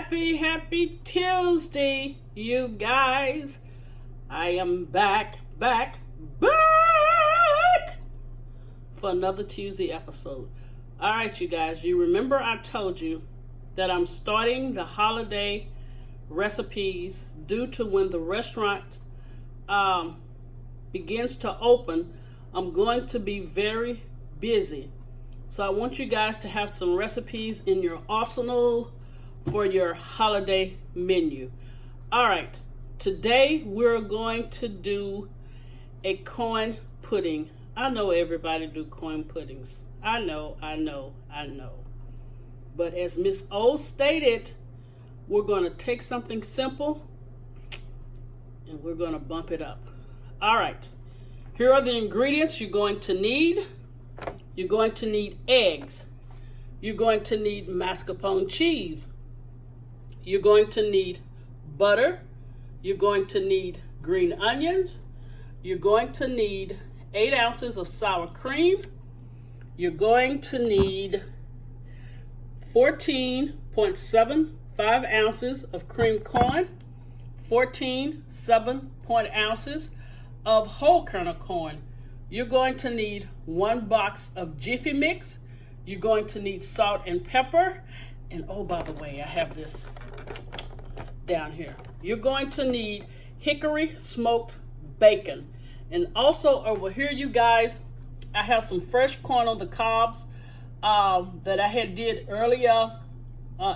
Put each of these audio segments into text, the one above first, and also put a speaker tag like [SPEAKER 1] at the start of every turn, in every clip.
[SPEAKER 1] Happy Tuesday, you guys. I am back for another Tuesday episode. All right, you guys, you remember I told you that I'm starting the holiday recipes due to when the restaurant begins to open. I'm going to be very busy. So I want you guys to have some recipes in your arsenal for your holiday menu. All right, today we're going to do a corn pudding. I know everybody do corn puddings. I know. But as Miss O stated, we're going to take something simple and we're going to bump it up. All right, here are the ingredients you're going to need. You're going to need eggs. You're going to need mascarpone cheese. You're going to need butter. You're going to need green onions. You're going to need 8 ounces of sour cream. You're going to need 14.75 ounces of cream corn, 14.7 ounces of whole kernel corn. You're going to need 1 box of Jiffy mix. You're going to need salt and pepper. And oh, by the way, I have this down here. You're going to need hickory smoked bacon. And also over here, you guys, I have some fresh corn on the cobs that I had did earlier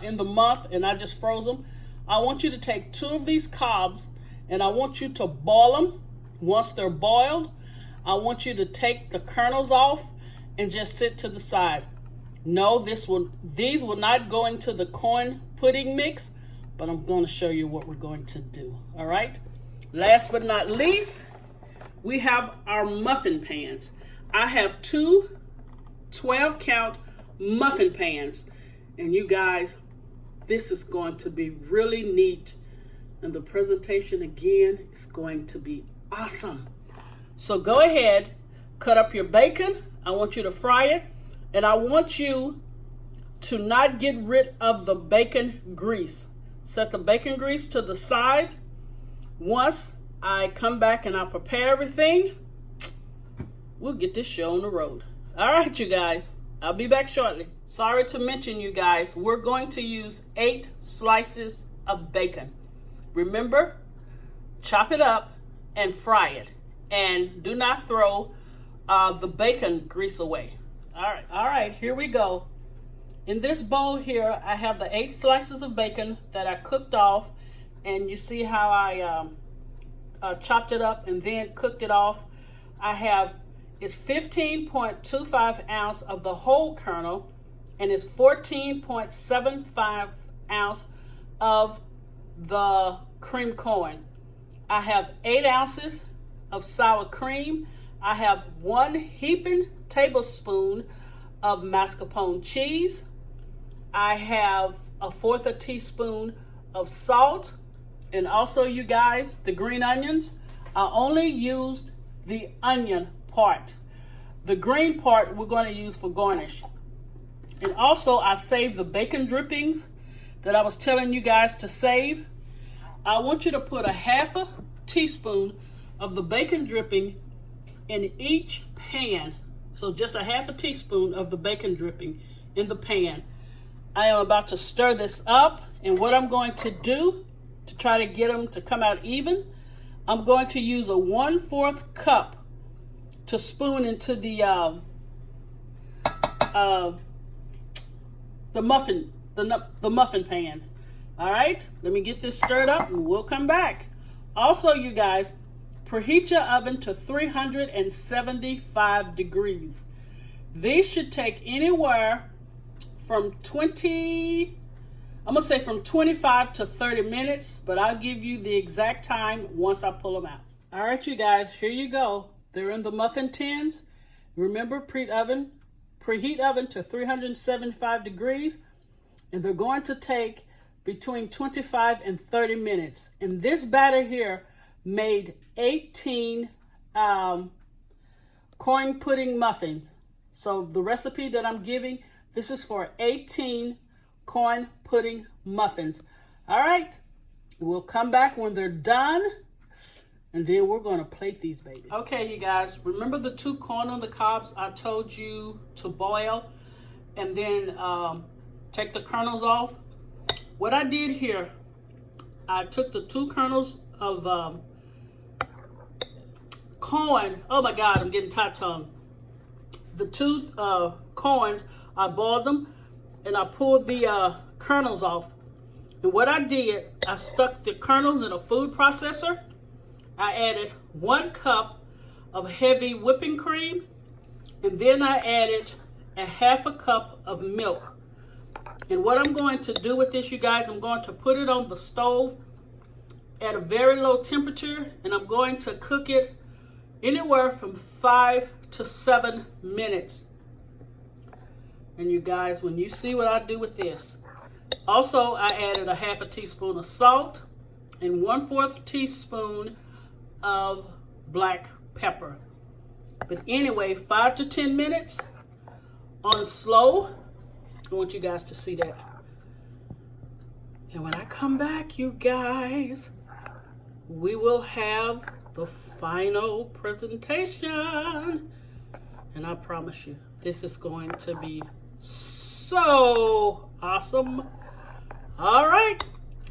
[SPEAKER 1] in the month, and I just froze them. I want you to take 2 of these cobs and I want you to boil them. Once they're boiled, I want you to take the kernels off and just sit to the side. No, these will not go into the corn pudding mix, but I'm going to show you what we're going to do. All right. Last but not least, we have our muffin pans. I have 2 12-count muffin pans. And you guys, this is going to be really neat. And the presentation again is going to be awesome. So go ahead, cut up your bacon. I want you to fry it. And I want you to not get rid of the bacon grease. Set the bacon grease to the side. Once I come back and I prepare everything, we'll get this show on the road. All right, you guys, I'll be back shortly. Sorry to mention, you guys, we're going to use 8 slices of bacon. Remember, chop it up and fry it. And do not throw the bacon grease away. All right, here we go. In this bowl here, I have the 8 slices of bacon that I cooked off, and you see how I chopped it up and then cooked it off. I have, it's 15.25 ounce of the whole kernel, and it's 14.75 ounce of the cream corn. I have 8 ounces of sour cream. I have 1 heaping tablespoon of mascarpone cheese. I have 1/4 teaspoon of salt. And also, you guys, the green onions, I only used the onion part. The green part we're going to use for garnish. And also, I saved the bacon drippings that I was telling you guys to save. I want you to put 1/2 teaspoon of the bacon dripping in each pan. So just 1/2 teaspoon of the bacon dripping in the pan. I am about to stir this up, and what I'm going to do to try to get them to come out even, I'm going to use a 1/4 cup to spoon into the muffin pans. All right, let me get this stirred up and we'll come back. Also, you guys, preheat your oven to 375 degrees. These should take anywhere from 25 to 30 minutes, but I'll give you the exact time once I pull them out. All right, you guys, here you go. They're in the muffin tins. Remember, preheat oven to 375 degrees, and they're going to take between 25 and 30 minutes. And this batter here made 18 corn pudding muffins. So the recipe that I'm giving, this is for 18 corn pudding muffins. All right, we'll come back when they're done, and then we're going to plate these babies. Okay, you guys, remember the 2 corn on the cobs I told you to boil and then take the kernels off? What I did here, I took the 2 kernels of corn. Oh my God, I'm getting tight-tongued. The 2 corns, I boiled them and I pulled the kernels off. And what I did, I stuck the kernels in a food processor. I added 1 cup of heavy whipping cream, and then I added a 1/2 cup of milk. And what I'm going to do with this, you guys, I'm going to put it on the stove at a very low temperature, and I'm going to cook it anywhere from 5 to 7 minutes. And you guys, when you see what I do with this, also I added a 1/2 teaspoon of salt and 1/4 teaspoon of black pepper. But anyway, 5 to 10 minutes on slow. I want you guys to see that. And when I come back, you guys, we will have the final presentation. And I promise you, this is going to be so awesome. All right,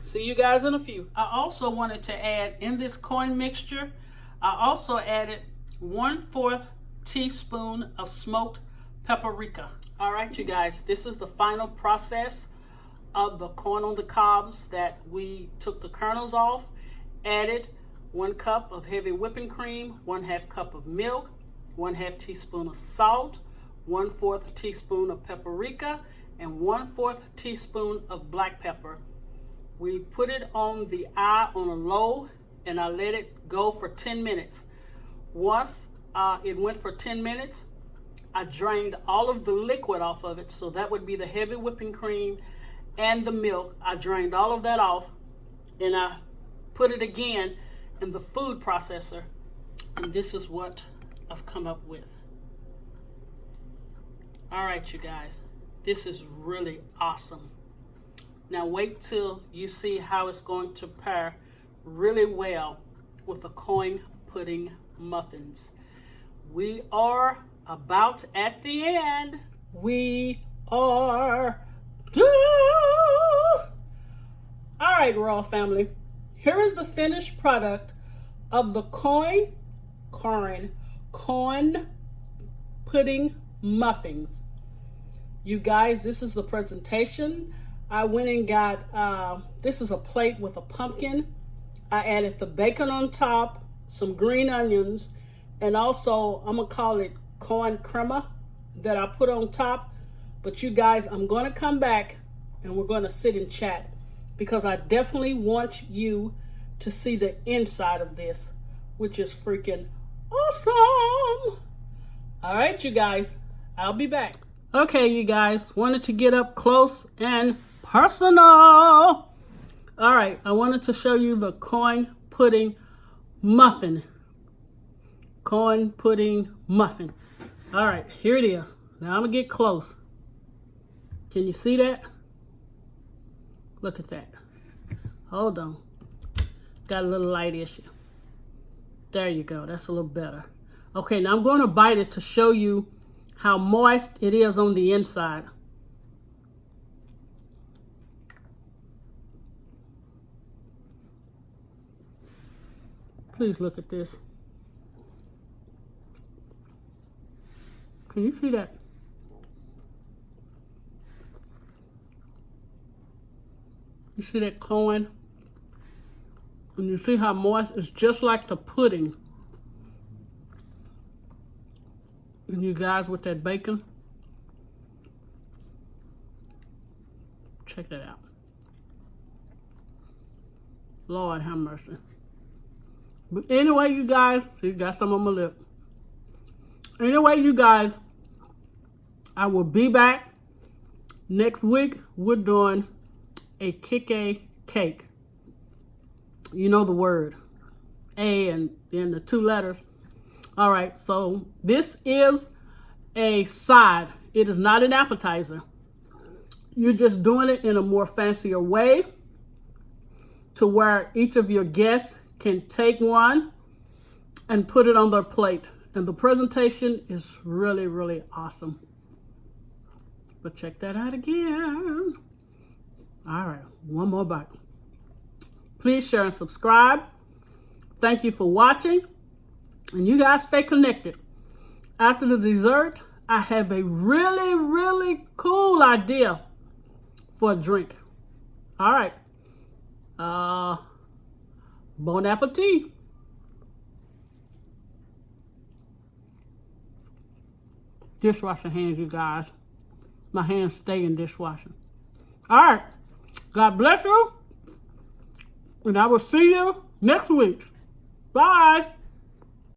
[SPEAKER 1] see you guys in a few. I also wanted to add in this corn mixture, I also added 1/4 teaspoon of smoked paprika. All right, you guys, this is the final process of the corn on the cobs that we took the kernels off, added 1 cup of heavy whipping cream, 1/2 cup of milk, 1/2 teaspoon of salt, 1/4 teaspoon of paprika, and 1/4 teaspoon of black pepper. We put it on the eye on a low, and I let it go for 10 minutes. Once it went for 10 minutes, I drained all of the liquid off of it, so that would be the heavy whipping cream and the milk. I drained all of that off, and I put it again in the food processor, and this is what I've come up with. All right, you guys, this is really awesome. Now wait till you see how it's going to pair really well with the coin pudding muffins. We are about at the end. We are done. All right, Royal family, here is the finished product of the corn pudding muffins. You guys, this is the presentation. I went and got, this is a plate with a pumpkin. I added the bacon on top, some green onions, and also I'm gonna call it corn crema that I put on top. But you guys, I'm gonna come back and we're gonna sit and chat because I definitely want you to see the inside of this, which is freaking awesome. All right, you guys, I'll be back. Okay, you guys, wanted to get up close and personal. All right, I wanted to show you the corn pudding muffin. Corn pudding muffin. All right, here it is. Now I'm gonna get close. Can you see that? Look at that. Hold on. Got a little light issue. There you go. That's a little better. Okay, now I'm going to bite it to show you how moist it is on the inside. Please look at this. Can you see that? You see that corn? And you see how moist? It's just like the pudding. And you guys, with that bacon, check that out. Lord have mercy. But anyway, you guys, see, got some on my lip. Anyway, you guys, I will be back next week. We're doing a kick-a cake. You know the word. A and then the 2 letters. All right, so this is a side. It is not an appetizer. You're just doing it in a more fancier way. to where each of your guests can take one and put it on their plate. And the presentation is really, really awesome. But check that out again. All right, one more bite. Please share and subscribe. Thank you for watching. And you guys stay connected. After the dessert, I have a really, really cool idea for a drink. All right. Bon appetit. Dishwasher hands, you guys. My hands stay in dishwasher. All right. God bless you. And I will see you next week. Bye.